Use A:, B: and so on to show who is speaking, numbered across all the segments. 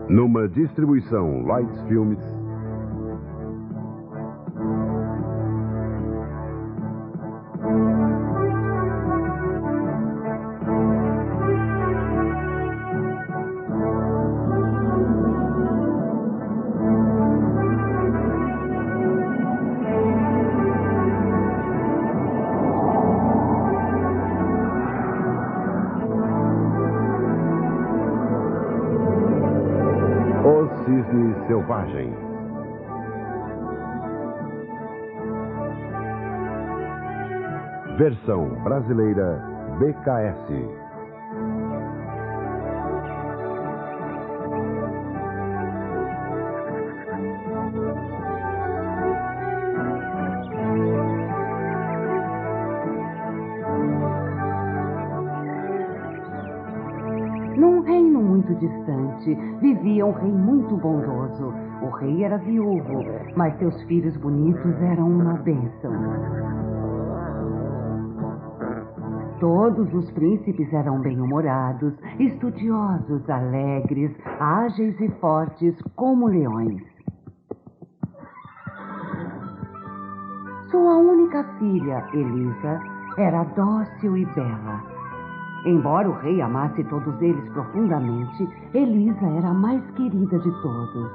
A: Numa distribuição Lights Filmes. Cisne Selvagem. Versão brasileira BKS.
B: Num reino muito distante, vivia um rei muito bondoso. O rei era viúvo, mas seus filhos bonitos eram uma bênção. Todos os príncipes eram bem-humorados, estudiosos, alegres, ágeis e fortes como leões. Sua única filha, Elisa, era dócil e bela. Embora o rei amasse todos eles profundamente, Elisa era a mais querida de todos.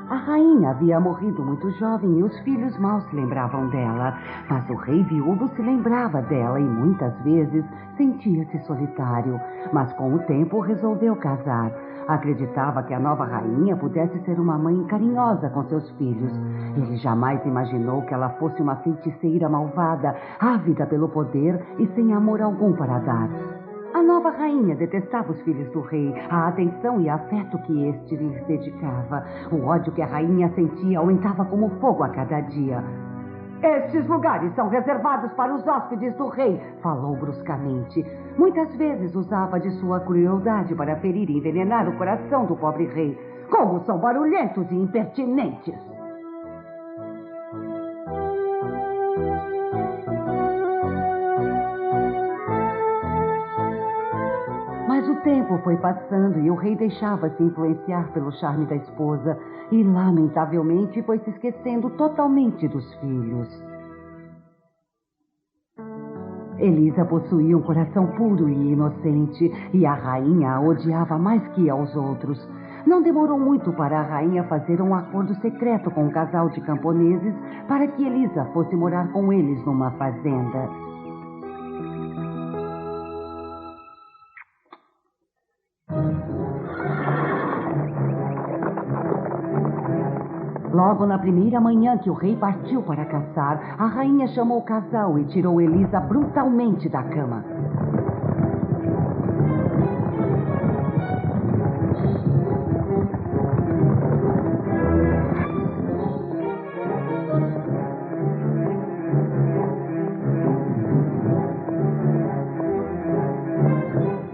B: A rainha havia morrido muito jovem e os filhos mal se lembravam dela, mas o rei viúvo se lembrava dela e muitas vezes sentia-se solitário. Mas com o tempo resolveu casar. Acreditava que a nova rainha pudesse ser uma mãe carinhosa com seus filhos. Ele jamais imaginou que ela fosse uma feiticeira malvada, ávida pelo poder e sem amor algum para dar. A nova rainha detestava os filhos do rei, a atenção e afeto que este lhes dedicava. O ódio que a rainha sentia aumentava como fogo a cada dia. Estes lugares são reservados para os hóspedes do rei, falou bruscamente. Muitas vezes usava de sua crueldade para ferir e envenenar o coração do pobre rei. Como são barulhentos e impertinentes! Mas o tempo foi passando e o rei deixava-se influenciar pelo charme da esposa e, lamentavelmente, foi se esquecendo totalmente dos filhos. Elisa possuía um coração puro e inocente e a rainha a odiava mais que aos outros. Não demorou muito para a rainha fazer um acordo secreto com um casal de camponeses para que Elisa fosse morar com eles numa fazenda. Logo na primeira manhã que o rei partiu para caçar, a rainha chamou o casal e tirou Elisa brutalmente da cama.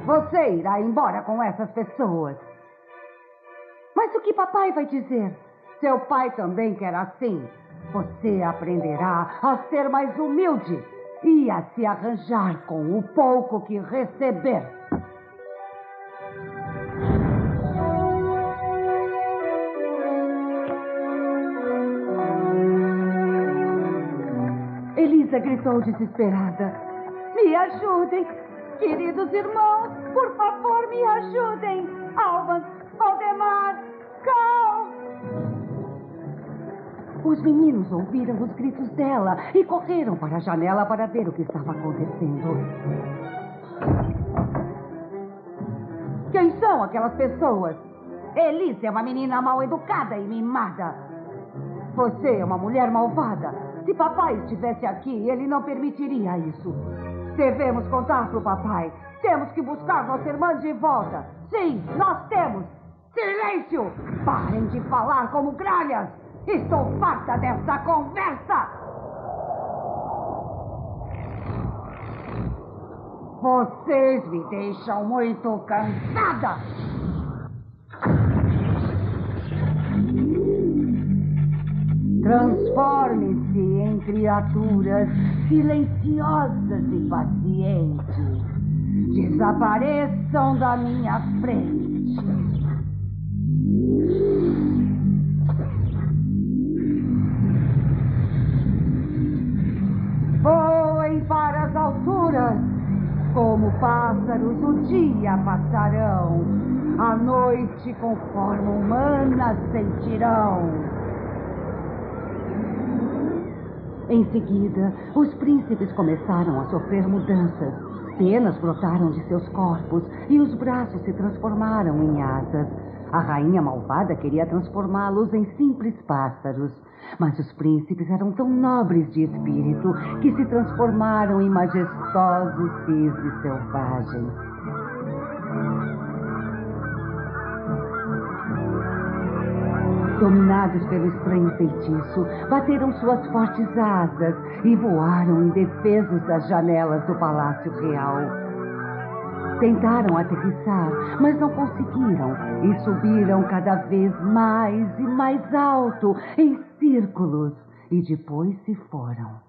B: Você irá embora com essas pessoas. Mas o que papai vai dizer? Seu pai também quer assim. Você aprenderá a ser mais humilde e a se arranjar com o pouco que receber. Elisa gritou desesperada. Me ajudem, queridos irmãos, por favor, me ajudem. Albans, Valdemar, Cal. Os meninos ouviram os gritos dela e correram para a janela para ver o que estava acontecendo. Quem são aquelas pessoas? Elisa é uma menina mal educada e mimada. Você é uma mulher malvada. Se papai estivesse aqui, ele não permitiria isso. Devemos contar para o papai. Temos que buscar nossa irmã de volta. Sim, nós temos. Silêncio! Parem de falar como gralhas. Estou farta dessa conversa! Vocês me deixam muito cansada! Transformem-se em criaturas silenciosas e pacientes. Desapareçam da minha frente. Voem para as alturas. Como pássaros, o dia passarão. A noite, com forma humana, sentirão. Em seguida, os príncipes começaram a sofrer mudanças. Penas brotaram de seus corpos e os braços se transformaram em asas. A rainha malvada queria transformá-los em simples pássaros. Mas os príncipes eram tão nobres de espírito que se transformaram em majestosos cisnes selvagens. Dominados pelo estranho feitiço, bateram suas fortes asas e voaram indefesos das janelas do Palácio Real. Tentaram aterrissar, mas não conseguiram e subiram cada vez mais e mais alto, em círculos, e depois se foram.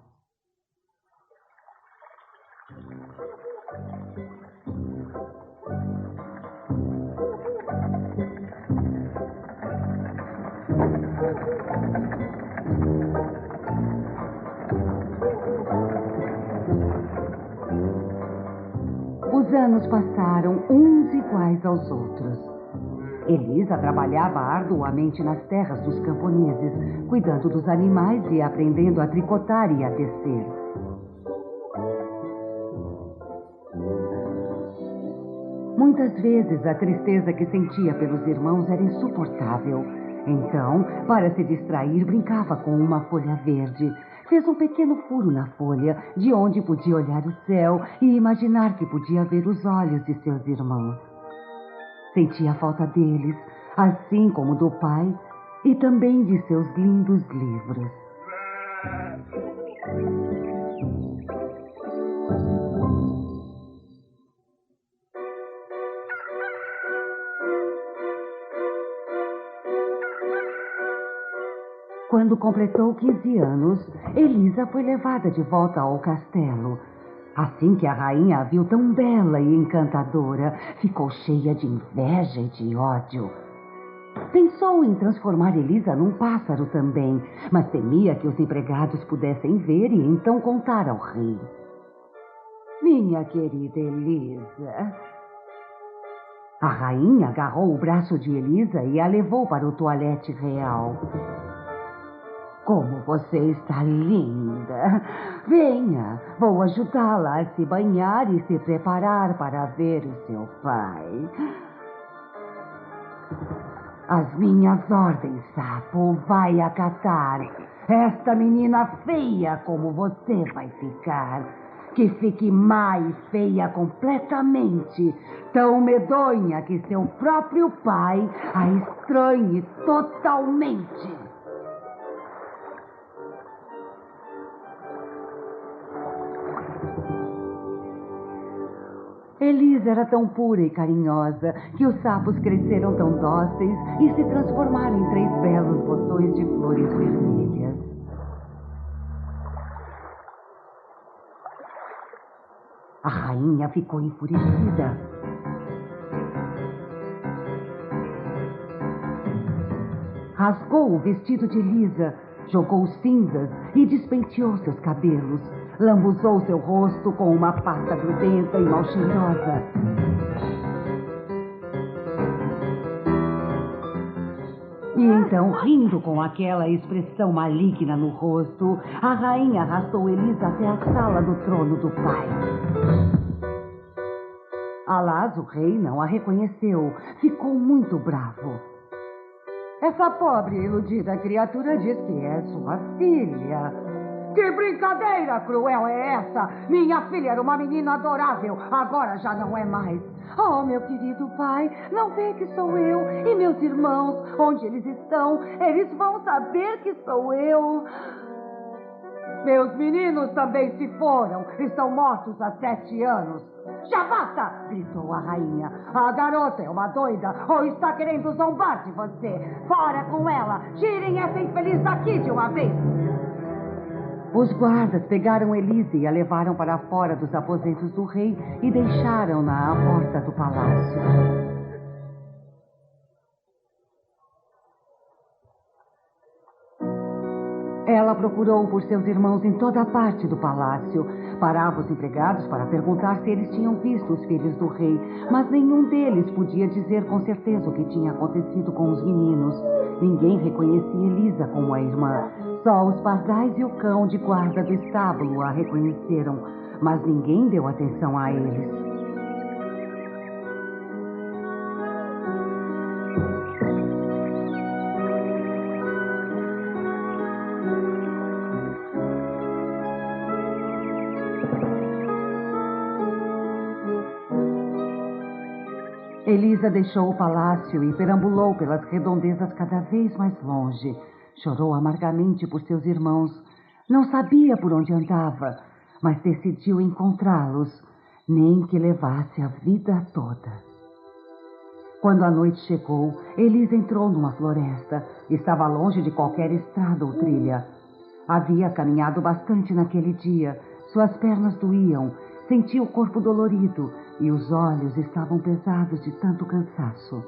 B: Os anos passaram uns iguais aos outros. Elisa trabalhava arduamente nas terras dos camponeses, cuidando dos animais e aprendendo a tricotar e a tecer. Muitas vezes a tristeza que sentia pelos irmãos era insuportável. Então, para se distrair, brincava com uma folha verde. Fez um pequeno furo na folha, de onde podia olhar o céu e imaginar que podia ver os olhos de seus irmãos. Sentia a falta deles, assim como do pai e também de seus lindos livros. Quando completou 15 anos, Elisa foi levada de volta ao castelo. Assim que a rainha a viu tão bela e encantadora, ficou cheia de inveja e de ódio. Pensou em transformar Elisa num pássaro também, mas temia que os empregados pudessem ver e então contar ao rei. Minha querida Elisa... A rainha agarrou o braço de Elisa e a levou para o toalete real. Como você está linda! Venha, vou ajudá-la a se banhar e se preparar para ver o seu pai. As minhas ordens, sapo, vai acatar. Esta menina feia como você vai ficar. Que fique má e feia completamente. Tão medonha que seu próprio pai a estranhe totalmente. Elisa era tão pura e carinhosa que os sapos cresceram tão dóceis e se transformaram em 3 belos botões de flores vermelhas. A rainha ficou enfurecida. Rasgou o vestido de Elisa, jogou cinzas e despenteou seus cabelos. Lambuzou seu rosto com uma pasta grudenta e mal cheirosa. E então, rindo com aquela expressão maligna no rosto, a rainha arrastou Elisa até a sala do trono do pai. Alas, o rei não a reconheceu. Ficou muito bravo. Essa pobre e iludida criatura diz que é sua filha. Que brincadeira cruel é essa? Minha filha era uma menina adorável, agora já não é mais. Oh, meu querido pai, não vê que sou eu? E meus irmãos, onde eles estão? Eles vão saber que sou eu. Meus meninos também se foram, estão mortos há 7 anos. Já basta! Gritou a rainha. A garota é uma doida ou está querendo zombar de você. Fora com ela! Tirem essa infeliz daqui de uma vez! Os guardas pegaram Elisa e a levaram para fora dos aposentos do rei e deixaram-na à porta do palácio. Ela procurou por seus irmãos em toda parte do palácio. Parava os empregados para perguntar se eles tinham visto os filhos do rei, mas nenhum deles podia dizer com certeza o que tinha acontecido com os meninos. Ninguém reconhecia Elisa como a irmã. Só os pardais e o cão de guarda do estábulo a reconheceram, mas ninguém deu atenção a eles. Elisa deixou o palácio e perambulou pelas redondezas cada vez mais longe. Chorou amargamente por seus irmãos. Não sabia por onde andava, mas decidiu encontrá-los, nem que levasse a vida toda. Quando a noite chegou, Elisa entrou numa floresta. Estava longe de qualquer estrada ou trilha. Havia caminhado bastante naquele dia. Suas pernas doíam, sentia o corpo dolorido e os olhos estavam pesados de tanto cansaço.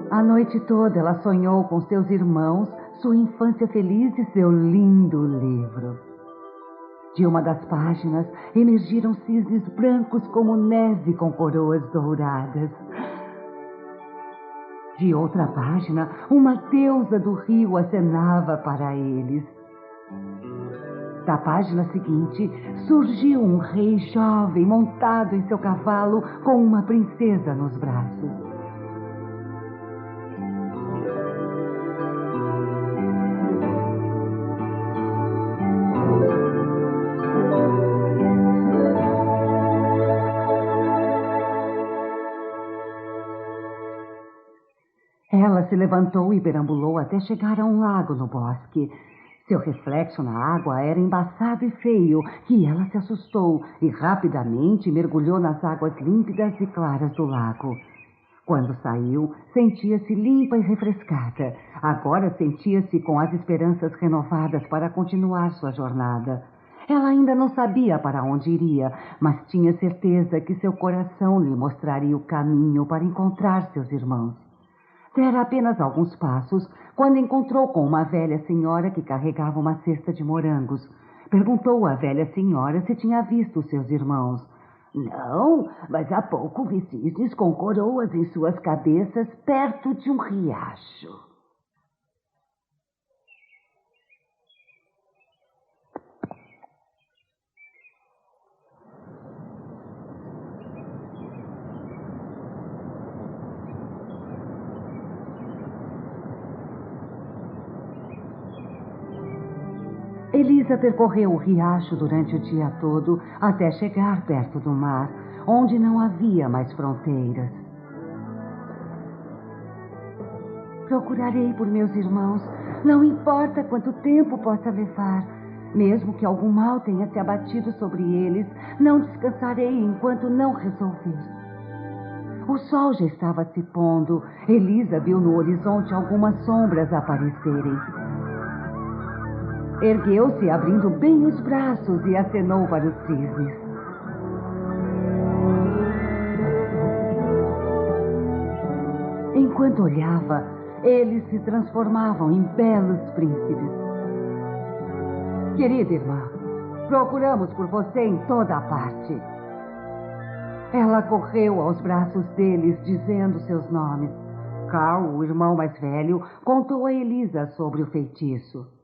B: A noite toda ela sonhou com seus irmãos, sua infância feliz e seu lindo livro. De uma das páginas emergiram cisnes brancos como neve com coroas douradas. De outra página, uma deusa do rio acenava para eles. Da página seguinte, surgiu um rei jovem montado em seu cavalo com uma princesa nos braços. Ela se levantou e perambulou até chegar a um lago no bosque. Seu reflexo na água era embaçado e feio, e ela se assustou e rapidamente mergulhou nas águas límpidas e claras do lago. Quando saiu, sentia-se limpa e refrescada. Agora sentia-se com as esperanças renovadas para continuar sua jornada. Ela ainda não sabia para onde iria, mas tinha certeza que seu coração lhe mostraria o caminho para encontrar seus irmãos. Dera apenas alguns passos quando encontrou com uma velha senhora que carregava uma cesta de morangos. Perguntou à velha senhora se tinha visto seus irmãos. Não, mas há pouco vi cisnes com coroas em suas cabeças perto de um riacho. Elisa percorreu o riacho durante o dia todo até chegar perto do mar, onde não havia mais fronteiras. Procurarei por meus irmãos, não importa quanto tempo possa levar. Mesmo que algum mal tenha se abatido sobre eles, não descansarei enquanto não resolver. O sol já estava se pondo. Elisa viu no horizonte algumas sombras aparecerem. Ergueu-se, abrindo bem os braços, e acenou para os cisnes. Enquanto olhava, eles se transformavam em belos príncipes. Querida irmã, procuramos por você em toda a parte. Ela correu aos braços deles, dizendo seus nomes. Carl, o irmão mais velho, contou a Elisa sobre o feitiço.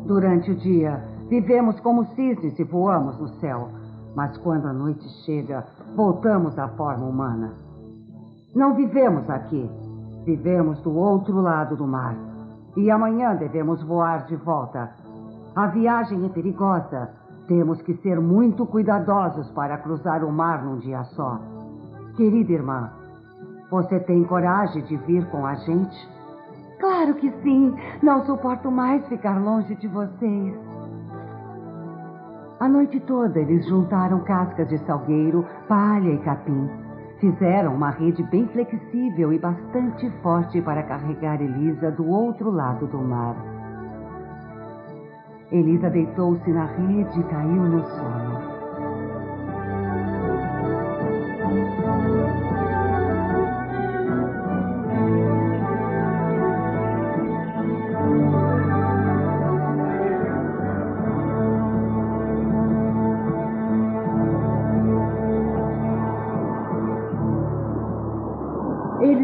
B: Durante o dia, vivemos como cisnes e voamos no céu. Mas quando a noite chega, voltamos à forma humana. Não vivemos aqui. Vivemos do outro lado do mar. E amanhã devemos voar de volta. A viagem é perigosa. Temos que ser muito cuidadosos para cruzar o mar num dia só. Querida irmã, você tem coragem de vir com a gente? Claro que sim. Não suporto mais ficar longe de vocês. A noite toda eles juntaram cascas de salgueiro, palha e capim. Fizeram uma rede bem flexível e bastante forte para carregar Elisa do outro lado do mar. Elisa deitou-se na rede e caiu no sono.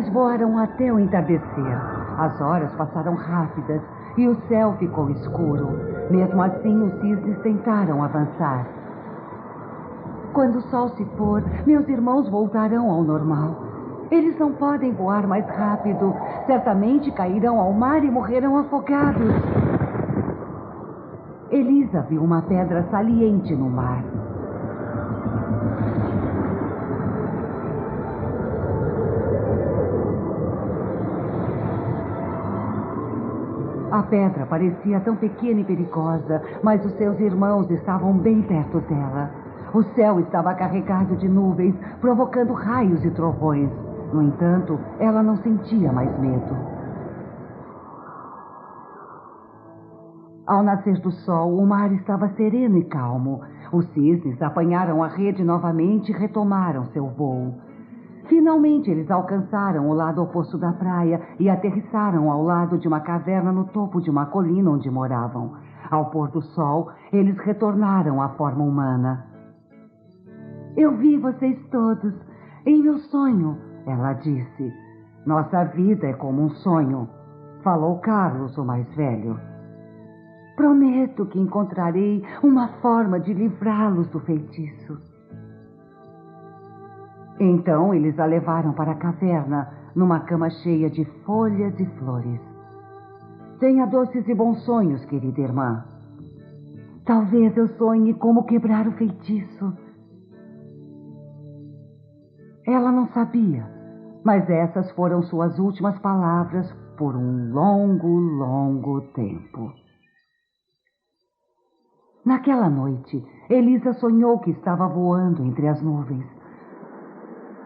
B: voaram até o entardecer. As horas passaram rápidas e o céu ficou escuro. Mesmo assim, os cisnes tentaram avançar. Quando o sol se pôr, meus irmãos voltarão ao normal. Eles não podem voar mais rápido. Certamente cairão ao mar e morrerão afogados. Elisa viu uma pedra saliente no mar. A pedra parecia tão pequena e perigosa, mas os seus irmãos estavam bem perto dela. O céu estava carregado de nuvens, provocando raios e trovões. No entanto, ela não sentia mais medo. Ao nascer do sol, o mar estava sereno e calmo. Os cisnes apanharam a rede novamente e retomaram seu voo. Finalmente, eles alcançaram o lado oposto da praia e aterrissaram ao lado de uma caverna no topo de uma colina onde moravam. Ao pôr do sol, eles retornaram à forma humana. Eu vi vocês todos em meu sonho, ela disse. Nossa vida é como um sonho, falou Carlos, o mais velho. Prometo que encontrarei uma forma de livrá-los do feitiço. Então eles a levaram para a caverna, numa cama cheia de folhas e flores. Tenha doces e bons sonhos, querida irmã. Talvez eu sonhe como quebrar o feitiço. Ela não sabia, mas essas foram suas últimas palavras por um longo, longo tempo. Naquela noite, Elisa sonhou que estava voando entre as nuvens.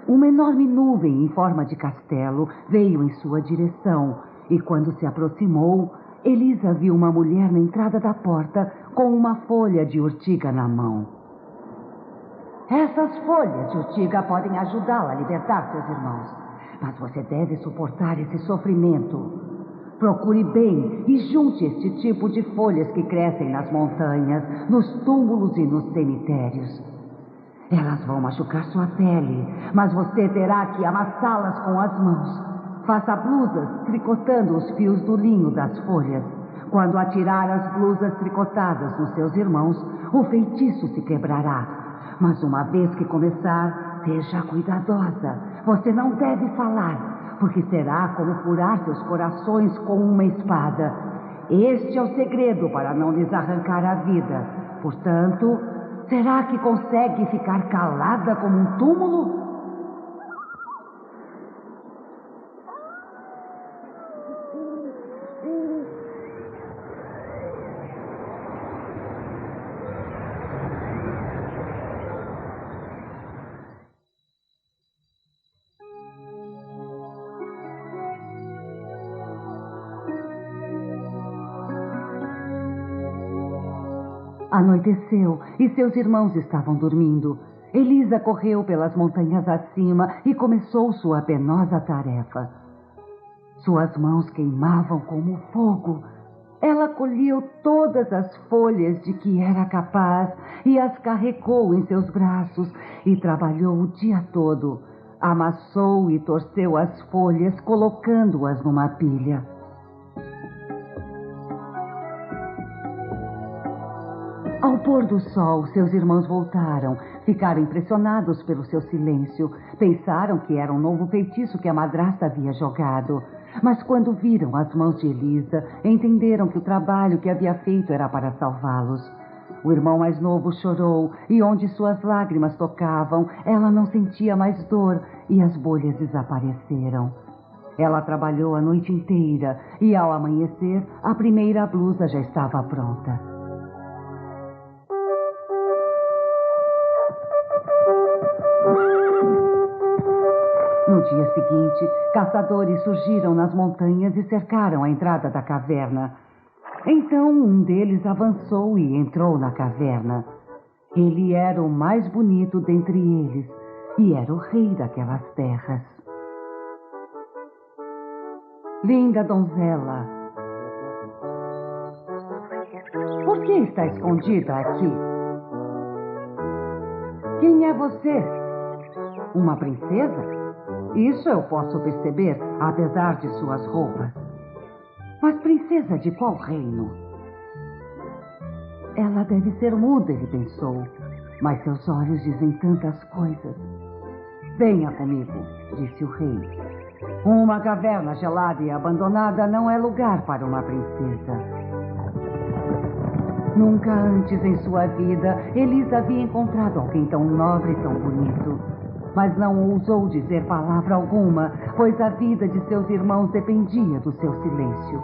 B: Uma enorme nuvem em forma de castelo veio em sua direção e, quando se aproximou, Elisa viu uma mulher na entrada da porta com uma folha de urtiga na mão. Essas folhas de urtiga podem ajudá-la a libertar seus irmãos, mas você deve suportar esse sofrimento. Procure bem e junte este tipo de folhas que crescem nas montanhas, nos túmulos e nos cemitérios. Elas vão machucar sua pele, mas você terá que amassá-las com as mãos. Faça blusas tricotando os fios do linho das folhas. Quando atirar as blusas tricotadas nos seus irmãos, o feitiço se quebrará. Mas uma vez que começar, seja cuidadosa. Você não deve falar, porque será como furar seus corações com uma espada. Este é o segredo para não lhes arrancar a vida. Portanto, será que consegue ficar calada como um túmulo? Anoiteceu e seus irmãos estavam dormindo. Elisa correu pelas montanhas acima e começou sua penosa tarefa. Suas mãos queimavam como fogo. Ela colheu todas as folhas de que era capaz e as carregou em seus braços e trabalhou o dia todo. Amassou e torceu as folhas, colocando-as numa pilha. Ao pôr do sol, seus irmãos voltaram. Ficaram impressionados pelo seu silêncio. Pensaram que era um novo feitiço que a madrasta havia jogado. Mas quando viram as mãos de Elisa, entenderam que o trabalho que havia feito era para salvá-los. O irmão mais novo chorou e onde suas lágrimas tocavam, ela não sentia mais dor e as bolhas desapareceram. Ela trabalhou a noite inteira e, ao amanhecer, a primeira blusa já estava pronta. No dia seguinte, caçadores surgiram nas montanhas e cercaram a entrada da caverna. Então um deles avançou e entrou na caverna. Ele era o mais bonito dentre eles e era o rei daquelas terras. Linda donzela, por que está escondida aqui? Quem é você? Uma princesa? Isso eu posso perceber, apesar de suas roupas. Mas princesa de qual reino? Ela deve ser muda, ele pensou. Mas seus olhos dizem tantas coisas. Venha comigo, disse o rei. Uma caverna gelada e abandonada não é lugar para uma princesa. Nunca antes em sua vida, Elisa havia encontrado alguém tão nobre e tão bonito. Mas não ousou dizer palavra alguma, pois a vida de seus irmãos dependia do seu silêncio.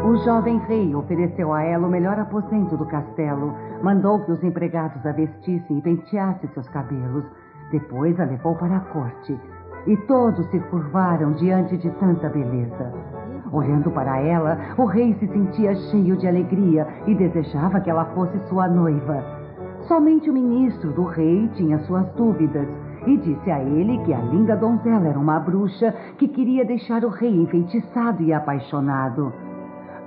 B: O jovem rei ofereceu a ela o melhor aposento do castelo, mandou que os empregados a vestissem e penteassem seus cabelos. Depois a levou para a corte, e todos se curvaram diante de tanta beleza. Olhando para ela, o rei se sentia cheio de alegria e desejava que ela fosse sua noiva. Somente o ministro do rei tinha suas dúvidas e disse a ele que a linda donzela era uma bruxa que queria deixar o rei enfeitiçado e apaixonado.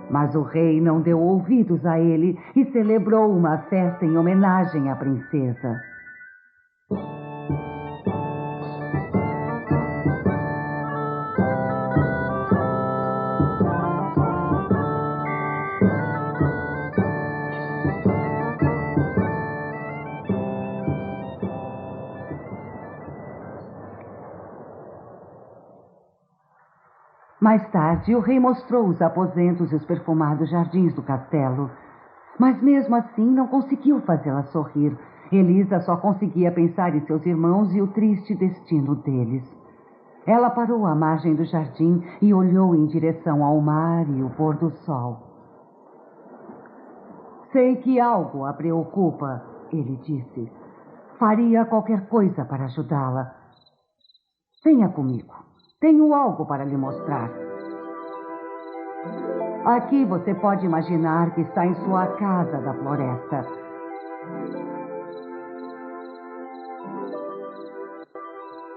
B: Mas o rei não deu ouvidos a ele e celebrou uma festa em homenagem à princesa. Mais tarde, o rei mostrou os aposentos e os perfumados jardins do castelo. Mas mesmo assim não conseguiu fazê-la sorrir. Elisa só conseguia pensar em seus irmãos e o triste destino deles. Ela parou à margem do jardim e olhou em direção ao mar e o pôr do sol. Sei que algo a preocupa, ele disse. Faria qualquer coisa para ajudá-la. Venha comigo. Tenho algo para lhe mostrar. Aqui você pode imaginar que está em sua casa da floresta.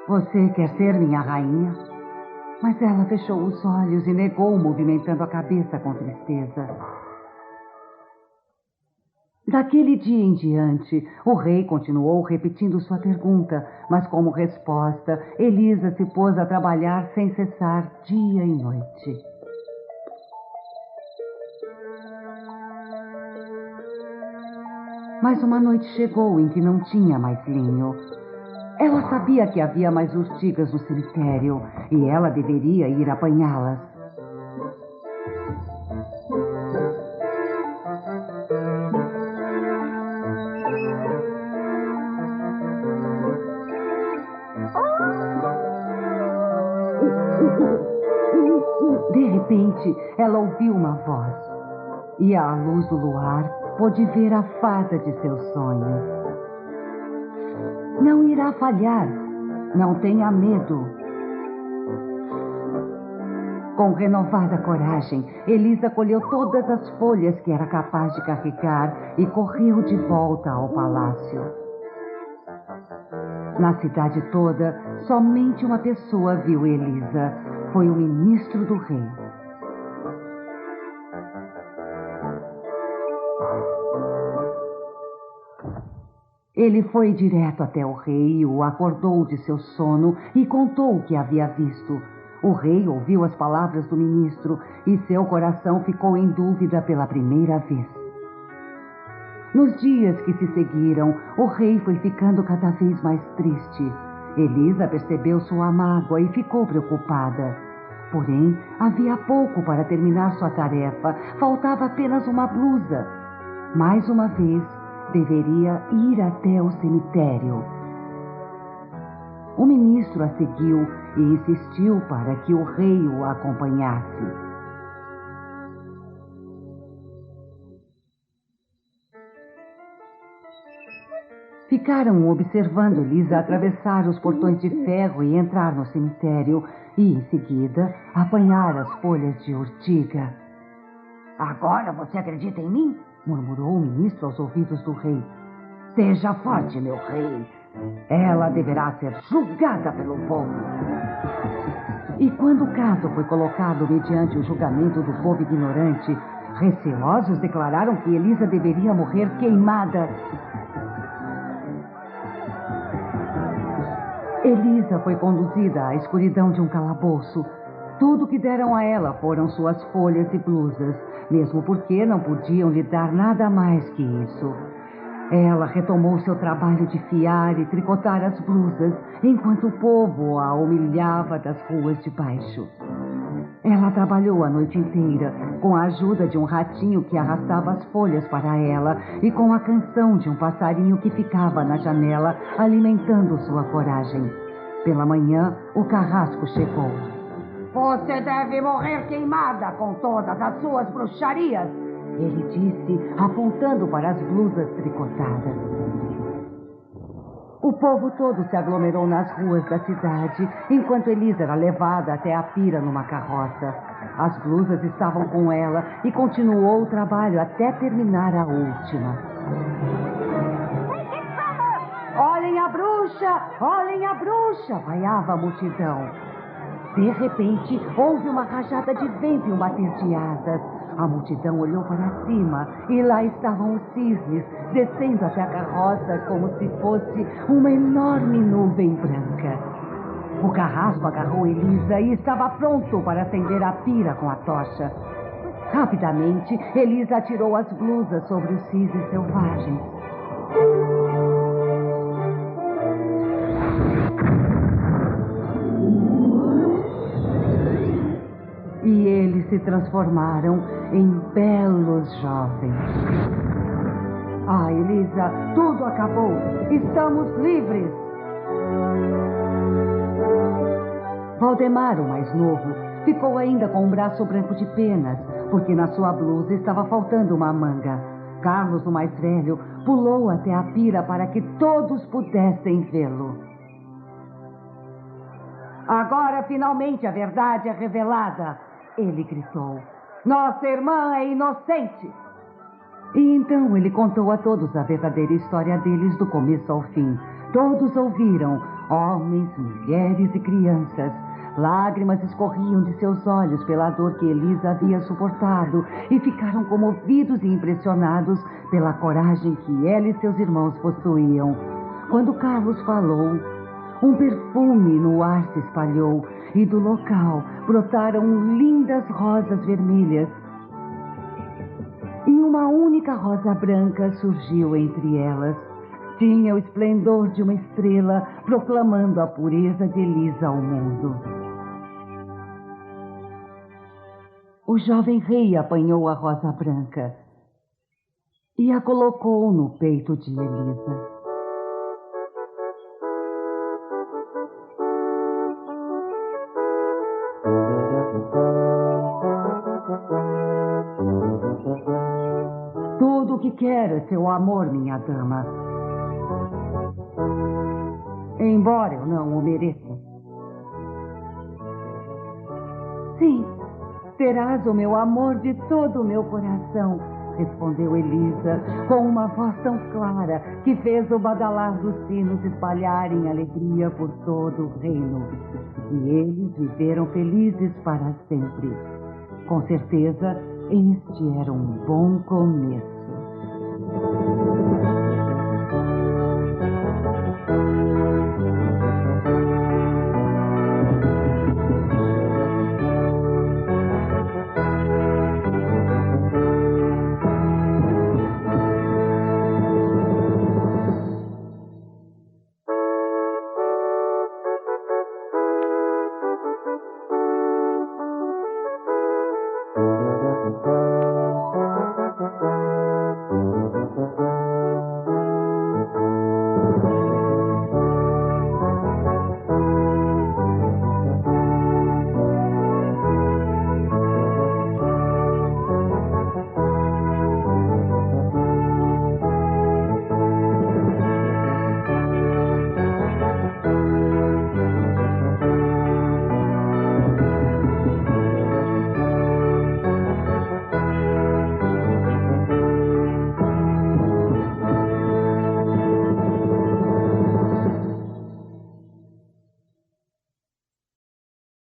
B: Você quer ser minha rainha? Mas ela fechou os olhos e negou, movimentando a cabeça com tristeza. Daquele dia em diante, o rei continuou repetindo sua pergunta, mas como resposta, Elisa se pôs a trabalhar sem cessar dia e noite. Mas uma noite chegou em que não tinha mais linho. Ela sabia que havia mais urtigas no cemitério e ela deveria ir apanhá-las. De repente, ela ouviu uma voz e, à luz do luar, pôde ver a fada de seus sonhos. Não irá falhar. Não tenha medo. Com renovada coragem, Elisa colheu todas as folhas que era capaz de carregar e correu de volta ao palácio. Na cidade toda, somente uma pessoa viu Elisa. Foi o ministro do rei. Ele foi direto até o rei, o acordou de seu sono e contou o que havia visto. O rei ouviu as palavras do ministro e seu coração ficou em dúvida pela primeira vez. Nos dias que se seguiram, o rei foi ficando cada vez mais triste. Elisa percebeu sua mágoa e ficou preocupada. Porém, havia pouco para terminar sua tarefa. Faltava apenas uma blusa. Mais uma vez, deveria ir até o cemitério. O ministro a seguiu e insistiu para que o rei o acompanhasse. Ficaram observando Elisa atravessar os portões de ferro e entrar no cemitério e, em seguida, apanhar as folhas de urtiga. Agora você acredita em mim? Murmurou o ministro aos ouvidos do rei. Seja forte, meu rei. Ela deverá ser julgada pelo povo. E quando o caso foi colocado mediante o julgamento do povo ignorante, Receosos, declararam que Elisa deveria morrer queimada. Elisa foi conduzida à escuridão de um calabouço. Tudo que deram a ela foram suas folhas e blusas, mesmo porque não podiam lhe dar nada mais que isso. Ela retomou seu trabalho de fiar e tricotar as blusas, enquanto o povo a humilhava das ruas de baixo. Ela trabalhou a noite inteira, com a ajuda de um ratinho que arrastava as folhas para ela e com a canção de um passarinho que ficava na janela, alimentando sua coragem. Pela manhã, o carrasco chegou.
C: Você deve morrer queimada com todas as suas bruxarias,
B: ele disse, apontando para as blusas tricotadas. O povo todo se aglomerou nas ruas da cidade, enquanto Elisa era levada até a pira numa carroça. As blusas estavam com ela e continuou o trabalho até terminar a última.
C: Olhem a bruxa!
B: Olhem a bruxa! Vaiava a multidão. De repente, houve uma rajada de vento e um bater de asas. A multidão olhou para cima e lá estavam os cisnes, descendo até a carroça como se fosse uma enorme nuvem branca. O carrasco agarrou Elisa e estava pronto para acender a pira com a tocha. Rapidamente, Elisa atirou as blusas sobre os cisnes selvagens. E eles se transformaram em belos jovens. Ah, Elisa, tudo acabou. Estamos livres. Valdemar, o mais novo, ficou ainda com um braço branco de penas, porque na sua blusa estava faltando uma manga. Carlos, o mais velho, pulou até a pira para que todos pudessem vê-lo. Agora, finalmente, a verdade é revelada. Ele gritou. Nossa irmã é inocente. E então ele contou a todos a verdadeira história deles do começo ao fim. Todos ouviram, homens, mulheres e crianças. Lágrimas escorriam de seus olhos pela dor que Elisa havia suportado e ficaram comovidos e impressionados pela coragem que ela e seus irmãos possuíam. Quando Carlos falou, um perfume no ar se espalhou e do local brotaram lindas rosas vermelhas. E uma única rosa branca surgiu entre elas. Tinha o esplendor de uma estrela proclamando a pureza de Elisa ao mundo. O jovem rei apanhou a rosa branca e a colocou no peito de Elisa. Tudo o que quero é seu amor, minha dama. Embora eu não o mereça. Sim, terás o meu amor de todo o meu coração, respondeu Elisa, com uma voz tão clara que fez o badalar dos sinos espalharem alegria por todo o reino. E eles viveram felizes para sempre. Com certeza, este era um bom começo.